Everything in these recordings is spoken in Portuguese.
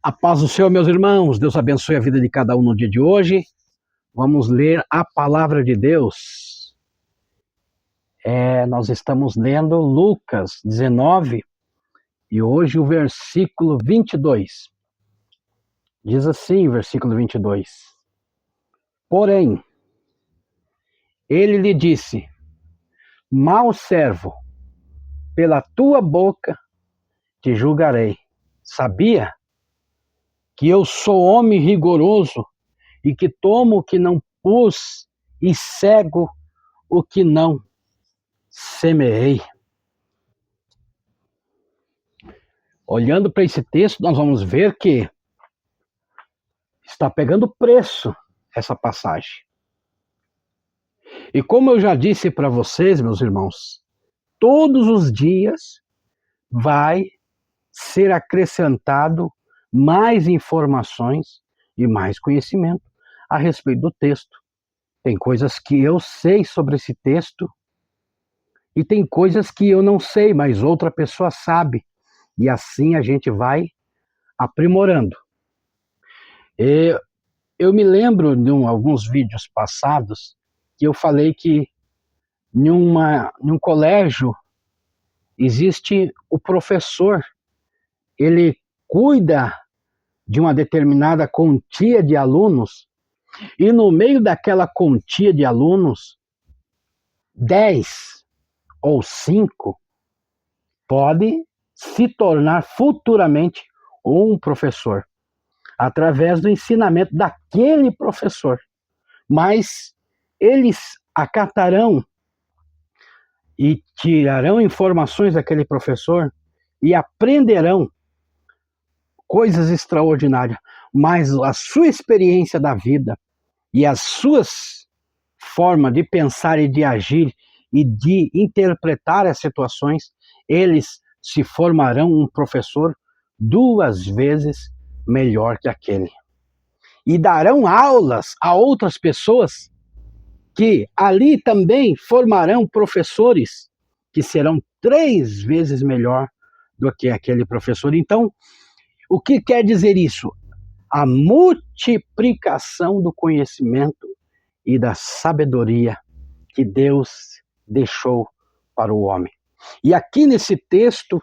A paz do Senhor, meus irmãos. Deus abençoe a vida de cada um no dia de hoje. Vamos ler a palavra de Deus. Nós estamos lendo Lucas 19 e hoje o versículo 22. Diz assim, versículo 22. Porém, ele lhe disse: mau servo, pela tua boca te julgarei. Sabia que eu sou homem rigoroso e que tomo o que não pus e cego o que não semeei. Olhando para esse texto, nós vamos ver que está pegando preço essa passagem. E como eu já disse para vocês, meus irmãos, todos os dias vai ser acrescentado mais informações e mais conhecimento a respeito do texto. Tem coisas que eu sei sobre esse texto e tem coisas que eu não sei, mas outra pessoa sabe. E assim a gente vai aprimorando. Eu me lembro de alguns vídeos passados que eu falei que em um colégio existe o professor. Ele cuida de uma determinada quantia de alunos e no meio daquela quantia de alunos, 10 ou 5 pode se tornar futuramente um professor, através do ensinamento daquele professor. Mas eles acatarão e tirarão informações daquele professor e aprenderão coisas extraordinárias, mas a sua experiência da vida e as suas formas de pensar e de agir e de interpretar as situações, eles se formarão um professor 2 vezes melhor que aquele. E darão aulas a outras pessoas que ali também formarão professores que serão 3 vezes melhor do que aquele professor. Então, o que quer dizer isso? A multiplicação do conhecimento e da sabedoria que Deus deixou para o homem. E aqui nesse texto,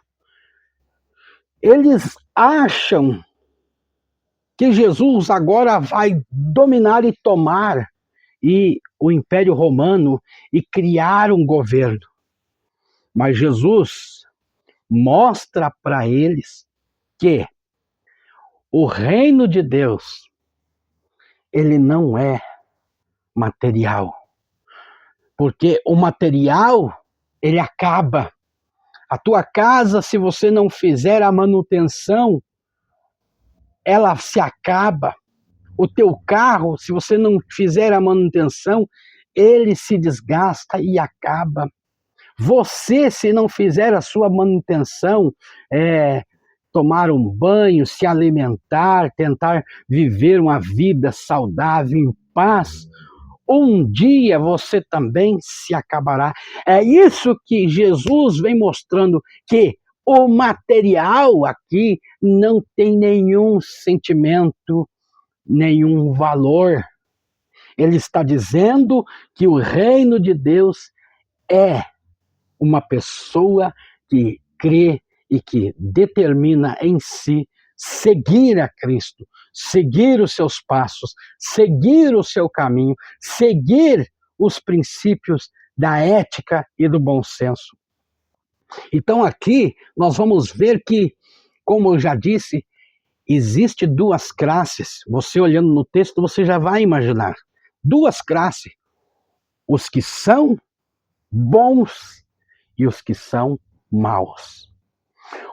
eles acham que Jesus agora vai dominar e tomar o Império Romano e criar um governo. Mas Jesus mostra para eles que o reino de Deus, ele não é material. Porque o material, ele acaba. A tua casa, se você não fizer a manutenção, ela se acaba. O teu carro, se você não fizer a manutenção, ele se desgasta e acaba. Você, se não fizer a sua manutenção, tomar um banho, se alimentar, tentar viver uma vida saudável, em paz, um dia você também se acabará. É isso que Jesus vem mostrando, que o material aqui não tem nenhum sentimento, nenhum valor. Ele está dizendo que o reino de Deus é uma pessoa que crê e que determina em si seguir a Cristo, seguir os seus passos, seguir o seu caminho, seguir os princípios da ética e do bom senso. Então aqui nós vamos ver que, como eu já disse, existe 2 classes. Você olhando no texto, você já vai imaginar. 2 classes. Os que são bons e os que são maus.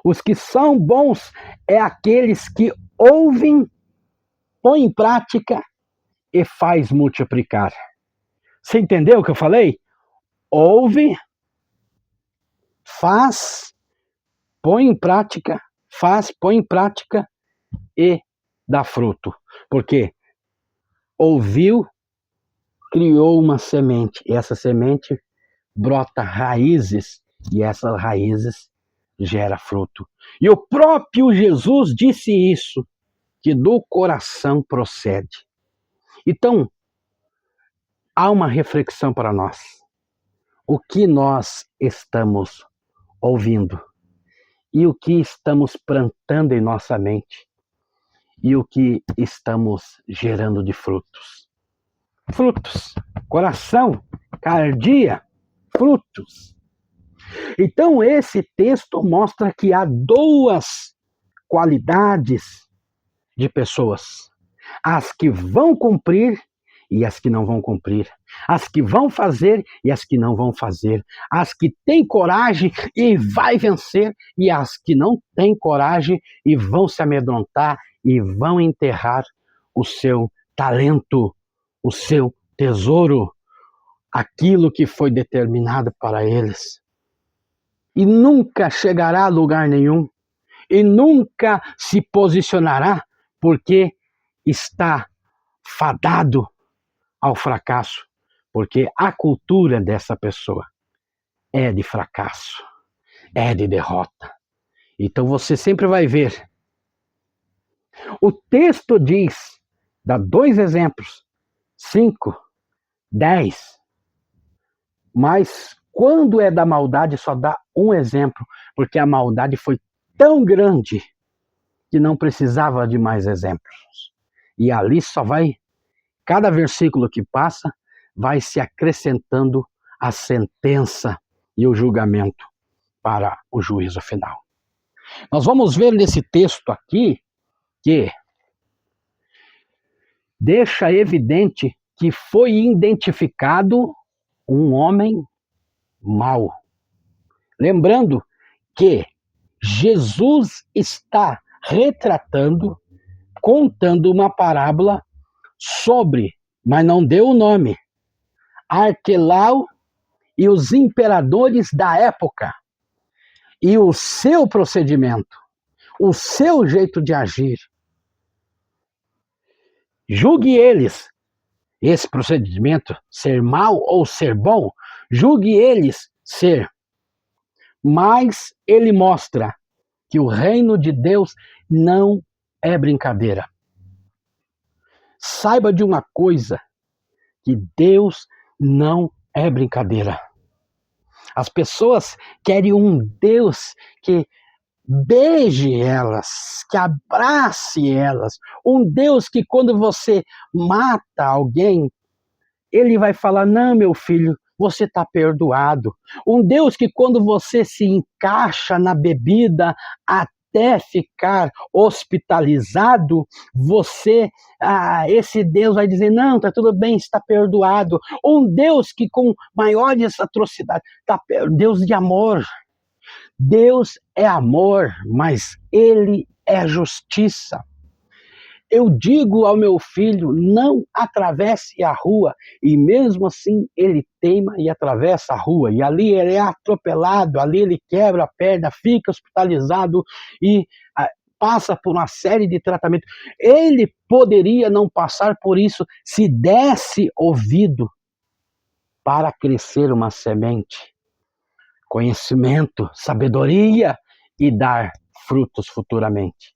Os que são bons é aqueles que ouvem, põem em prática e faz multiplicar. Você entendeu o que eu falei? Ouve, faz, põe em prática, põe em prática e dá fruto. Porque ouviu, criou uma semente. E essa semente brota raízes e essas raízes gera fruto. E o próprio Jesus disse isso. que do coração procede. Então, há uma reflexão para nós. O que nós estamos ouvindo? E o que estamos plantando em nossa mente? E o que estamos gerando de frutos? Frutos. Coração, cardia, frutos. Então, esse texto mostra que há duas qualidades de pessoas: as que vão cumprir e as que não vão cumprir, as que vão fazer e as que não vão fazer, as que têm coragem e vai vencer e as que não têm coragem e vão se amedrontar e vão enterrar o seu talento, o seu tesouro, aquilo que foi determinado para eles. E nunca chegará a lugar nenhum, e nunca se posicionará, porque está fadado ao fracasso, porque a cultura dessa pessoa é de fracasso, é de derrota. Então você sempre vai ver. O texto diz, dá 2 exemplos, 5, 10, mas quando é da maldade só dá um exemplo, porque a maldade foi tão grande que não precisava de mais exemplos. E ali só vai, cada versículo que passa, vai se acrescentando a sentença e o julgamento para o juízo final. Nós vamos ver nesse texto aqui que deixa evidente que foi identificado um homem mau. Lembrando que Jesus está retratando, contando uma parábola sobre, mas não deu o nome, Arquelau e os imperadores da época, e o seu procedimento, o seu jeito de agir. Julgue eles, esse procedimento, ser mal ou ser bom, julgue eles ser. Mas ele mostra que o reino de Deus não é brincadeira. Saiba de uma coisa, que Deus não é brincadeira. As pessoas querem um Deus que beije elas, que abrace elas. Um Deus que quando você mata alguém, ele vai falar, não, meu filho, você está perdoado. Um Deus que quando você se encaixa na bebida até ficar hospitalizado, esse Deus vai dizer, não, está tudo bem, está perdoado. Um Deus que com maiores atrocidades, Deus de amor. Deus é amor, mas Ele é justiça. Eu digo ao meu filho, não atravesse a rua, e mesmo assim ele teima e atravessa a rua, e ali ele é atropelado, ali ele quebra a perna, fica hospitalizado e passa por uma série de tratamentos. Ele poderia não passar por isso se desse ouvido para crescer uma semente, conhecimento, sabedoria e dar frutos futuramente.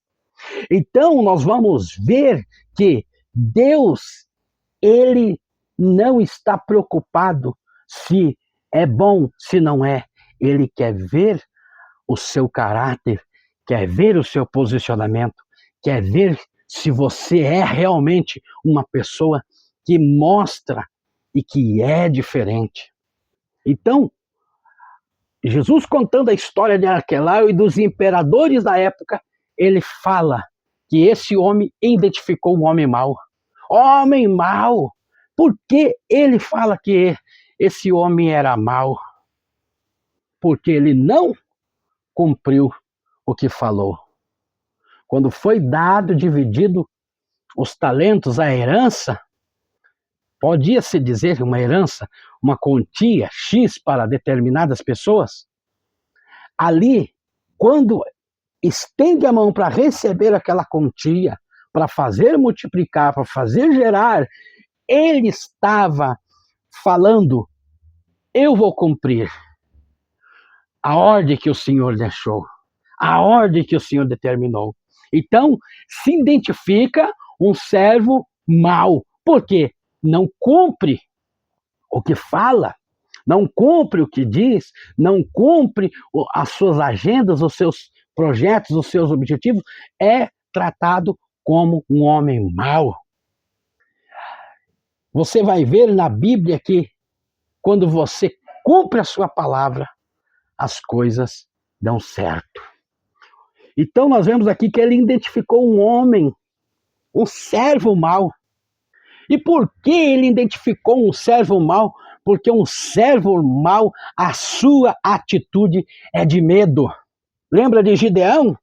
Então nós vamos ver que Deus, ele não está preocupado se é bom, se não é. Ele quer ver o seu caráter, quer ver o seu posicionamento, quer ver se você é realmente uma pessoa que mostra e que é diferente. Então, Jesus contando a história de Arquelau e dos imperadores da época, ele fala que esse homem identificou um homem mau. Homem mau! Por que ele fala que esse homem era mau? Porque ele não cumpriu o que falou. Quando foi dado, dividido os talentos, a herança, podia-se dizer uma herança, uma quantia X para determinadas pessoas. Ali, quando estende a mão para receber aquela quantia, para fazer multiplicar, para fazer gerar, ele estava falando, eu vou cumprir a ordem que o Senhor deixou, a ordem que o Senhor determinou. Então, se identifica um servo mau. Por quê? Não cumpre o que fala, não cumpre o que diz, não cumpre as suas agendas, os seus projetos, os seus objetivos, é tratado como um homem mau. Você vai ver na Bíblia que quando você cumpre a sua palavra, as coisas dão certo. Então nós vemos aqui que ele identificou um homem, um servo mau. E por que ele identificou um servo mau? Porque um servo mau, a sua atitude é de medo. Lembra de Gideão?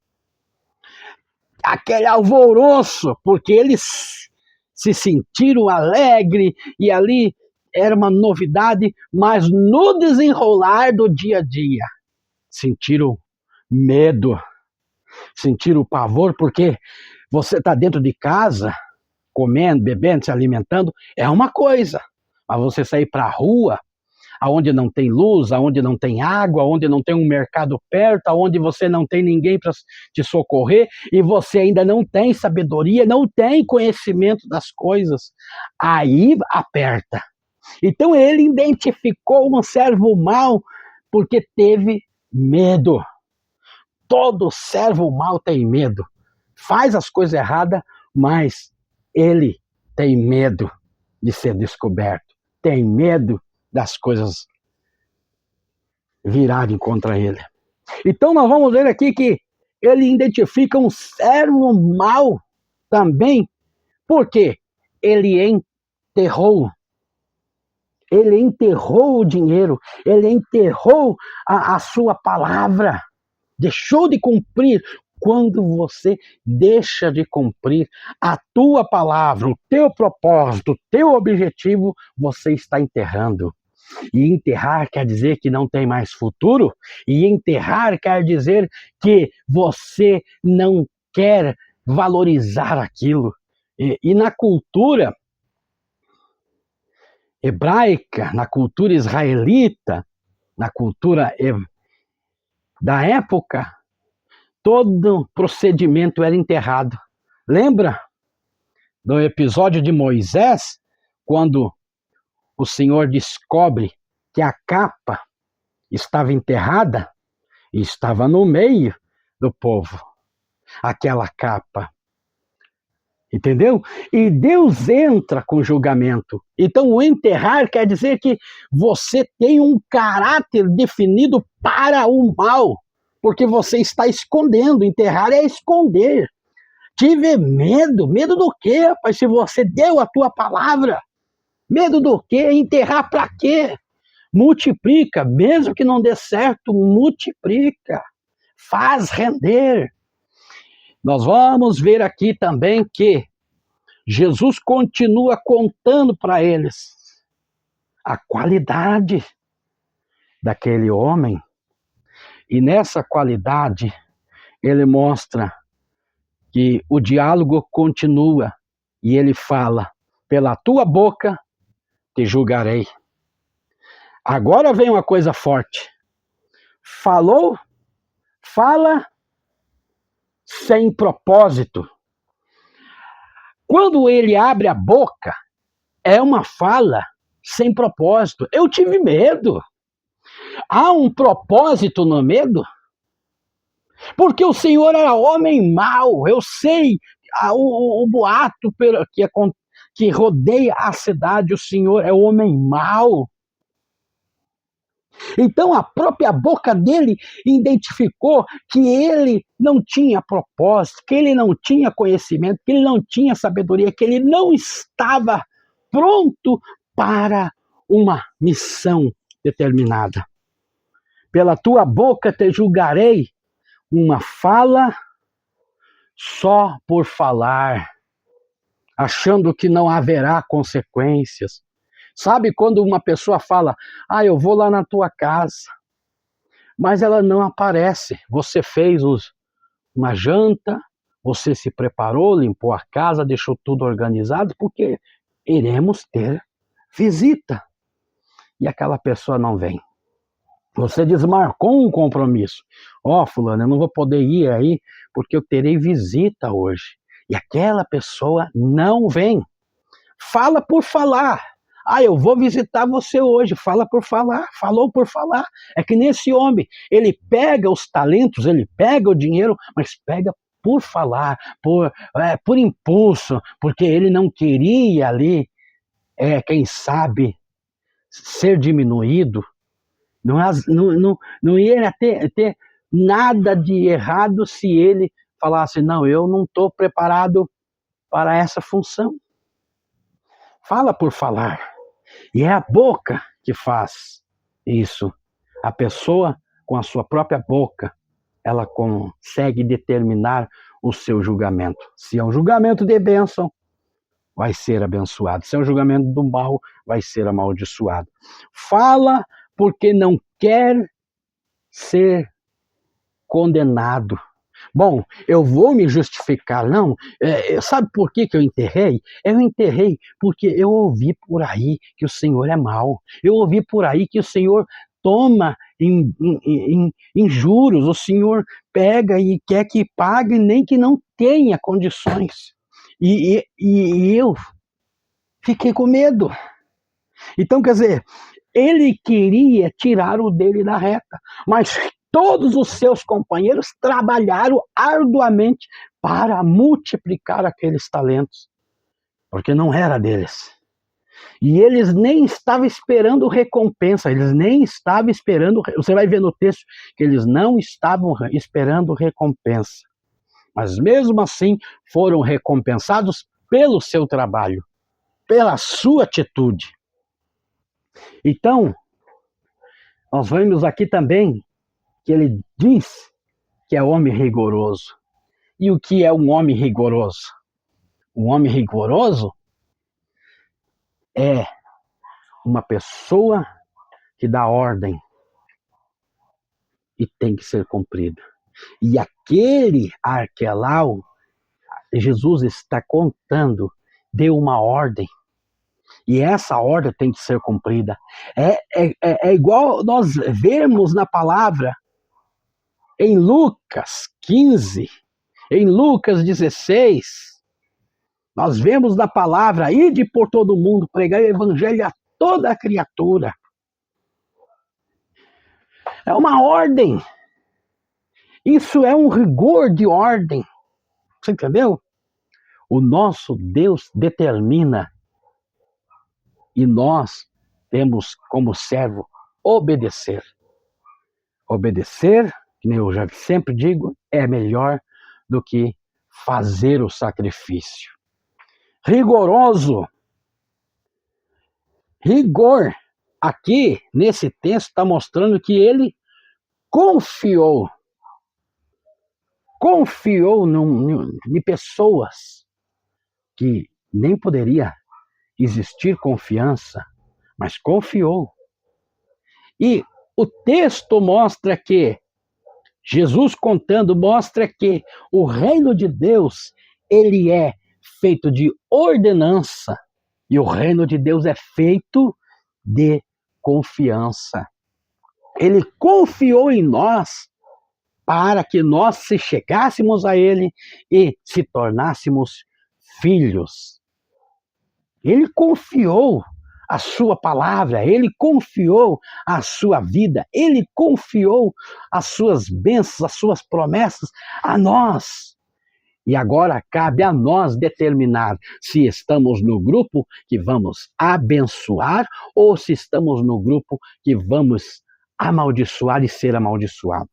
Aquele alvoroço, porque eles se sentiram alegres e ali era uma novidade, mas no desenrolar do dia a dia, sentiram medo, sentiram pavor, porque você está dentro de casa, comendo, bebendo, se alimentando, é uma coisa. Mas você sair para a rua, aonde não tem luz, aonde não tem água, aonde não tem um mercado perto, aonde você não tem ninguém para te socorrer, e você ainda não tem sabedoria, não tem conhecimento das coisas, aí aperta. Então ele identificou um servo mau porque teve medo. Todo servo mau tem medo. Faz as coisas erradas, mas ele tem medo de ser descoberto. Tem medo das coisas virarem contra ele. Então nós vamos ver aqui que ele identifica um servo mau também, porque ele enterrou o dinheiro, ele enterrou a sua palavra, deixou de cumprir. Quando você deixa de cumprir a tua palavra, o teu propósito, o teu objetivo, você está enterrando. E enterrar quer dizer que não tem mais futuro, e enterrar quer dizer que você não quer valorizar aquilo. E na cultura hebraica, na cultura israelita, na cultura da época, todo procedimento era enterrado. Lembra do episódio de Moisés, quando o Senhor descobre que a capa estava enterrada e estava no meio do povo, aquela capa. Entendeu? E Deus entra com julgamento. Então, o enterrar quer dizer que você tem um caráter definido para o mal, porque você está escondendo. Enterrar é esconder. Tive medo. Medo do quê, rapaz? Se você deu a tua palavra. Medo do quê? Enterrar para quê? Multiplica. Mesmo que não dê certo, multiplica. Faz render. Nós vamos ver aqui também que Jesus continua contando para eles a qualidade daquele homem. E nessa qualidade, ele mostra que o diálogo continua e ele fala: pela tua boca te julgarei. Agora vem uma coisa forte. Fala sem propósito. Quando ele abre a boca, é uma fala sem propósito. Eu tive medo. Há um propósito no medo? Porque o Senhor era homem mau. Eu sei o boato que rodeia a cidade. O Senhor é homem mau. Então a própria boca dele identificou que ele não tinha propósito, que ele não tinha conhecimento, que ele não tinha sabedoria, que ele não estava pronto para uma missão determinada. Pela tua boca te julgarei, uma fala só por falar, achando que não haverá consequências. Sabe quando uma pessoa fala: eu vou lá na tua casa, mas ela não aparece. Você fez uma janta, você se preparou, limpou a casa, deixou tudo organizado, porque iremos ter visita. E aquela pessoa não vem. Você desmarcou um compromisso. Ó, fulano, eu não vou poder ir aí porque eu terei visita hoje. E aquela pessoa não vem. Fala por falar. Ah, eu vou visitar você hoje. Fala por falar. Falou por falar. É que nesse homem, ele pega os talentos, ele pega o dinheiro, mas pega por falar, por impulso, porque ele não queria ali, quem sabe, ser diminuído. Não ia ter nada de errado se ele falasse: não, eu não estou preparado para essa função. Fala por falar. E é a boca que faz isso. A pessoa, com a sua própria boca, ela consegue determinar o seu julgamento. Se é um julgamento de bênção, vai ser abençoado. Se é um julgamento do mal, vai ser amaldiçoado. Fala porque não quer ser condenado. Bom, eu vou me justificar, não. Sabe por que eu enterrei? Eu enterrei porque eu ouvi por aí que o Senhor é mau. Eu ouvi por aí que o Senhor toma em juros, o Senhor pega e quer que pague, nem que não tenha condições. E eu fiquei com medo. Então, quer dizer, ele queria tirar o dele da reta, mas todos os seus companheiros trabalharam arduamente para multiplicar aqueles talentos, porque não era deles. E eles nem estavam esperando recompensa, eles nem estavam esperando. Você vai ver no texto que eles não estavam esperando recompensa, mas mesmo assim foram recompensados pelo seu trabalho, pela sua atitude. Então, nós vemos aqui também que ele diz que é homem rigoroso. E o que é um homem rigoroso? Um homem rigoroso é uma pessoa que dá ordem e tem que ser cumprida. E aquele Arquelau, Jesus está contando, deu uma ordem. E essa ordem tem que ser cumprida. É igual nós vemos na palavra em Lucas 15, em Lucas 16, nós vemos na palavra: ide por todo mundo, pregar o evangelho a toda a criatura. É uma ordem. Isso é um rigor de ordem. Você entendeu? O nosso Deus determina e nós temos como servo obedecer. Obedecer, que eu já sempre digo, é melhor do que fazer o sacrifício. Rigoroso. Rigor. Aqui, nesse texto, está mostrando que ele confiou em pessoas que nem poderia existir confiança, mas confiou. E o texto mostra que, Jesus contando, mostra que o reino de Deus, ele é feito de ordenança, e o reino de Deus é feito de confiança. Ele confiou em nós para que nós se chegássemos a ele e se tornássemos filhos. Ele confiou a sua palavra, ele confiou a sua vida, ele confiou as suas bênçãos, as suas promessas a nós. E agora cabe a nós determinar se estamos no grupo que vamos abençoar ou se estamos no grupo que vamos amaldiçoar e ser amaldiçoado.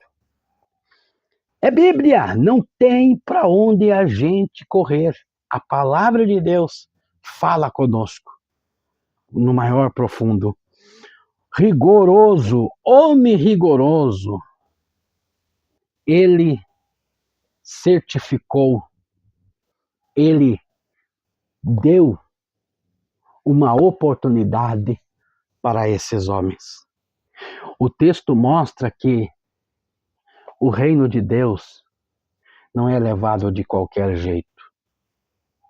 É Bíblia, não tem para onde a gente correr. A palavra de Deus fala conosco no maior profundo. Rigoroso, homem rigoroso, ele certificou, ele deu uma oportunidade para esses homens. O texto mostra que o reino de Deus não é levado de qualquer jeito.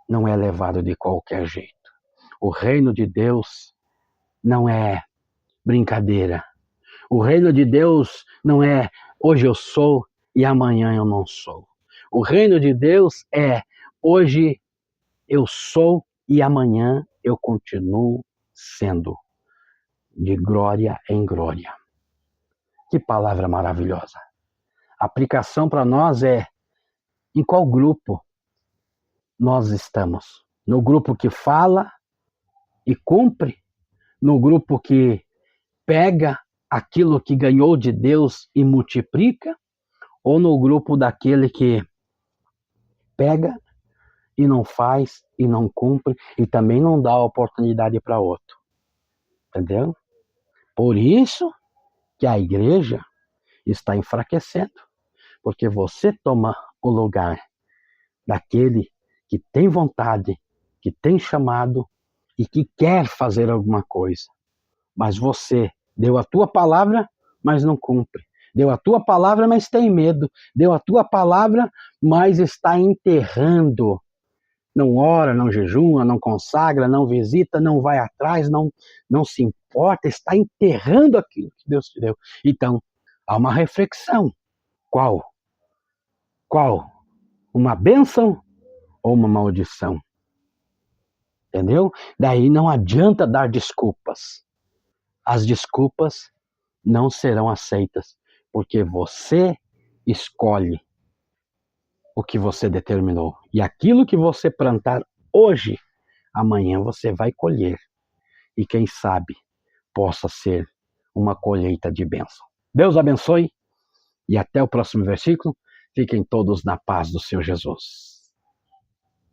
Não é levado de qualquer jeito. O reino de Deus não é brincadeira. O reino de Deus não é hoje eu sou e amanhã eu não sou. O reino de Deus é hoje eu sou e amanhã eu continuo sendo, de glória em glória. Que palavra maravilhosa. A aplicação para nós é: em qual grupo nós estamos? No grupo que fala e cumpre? No grupo que pega aquilo que ganhou de Deus e multiplica? Ou no grupo daquele que pega e não faz e não cumpre e também não dá oportunidade para outro? Entendeu? Por isso que a igreja está enfraquecendo, porque você toma o lugar daquele que tem vontade, que tem chamado e que quer fazer alguma coisa. Mas você deu a tua palavra, mas não cumpre. Deu a tua palavra, mas tem medo. Deu a tua palavra, mas está enterrando. Não ora, não jejuma, não consagra, não visita, não vai atrás, não se importa, está enterrando aquilo que Deus te deu. Então, há uma reflexão. Qual? Qual? Uma bênção ou uma maldição? Entendeu? Daí não adianta dar desculpas. As desculpas não serão aceitas, porque você escolhe o que você determinou. E aquilo que você plantar hoje, amanhã você vai colher. E quem sabe possa ser uma colheita de bênção. Deus abençoe e até o próximo versículo. Fiquem todos na paz do Senhor Jesus.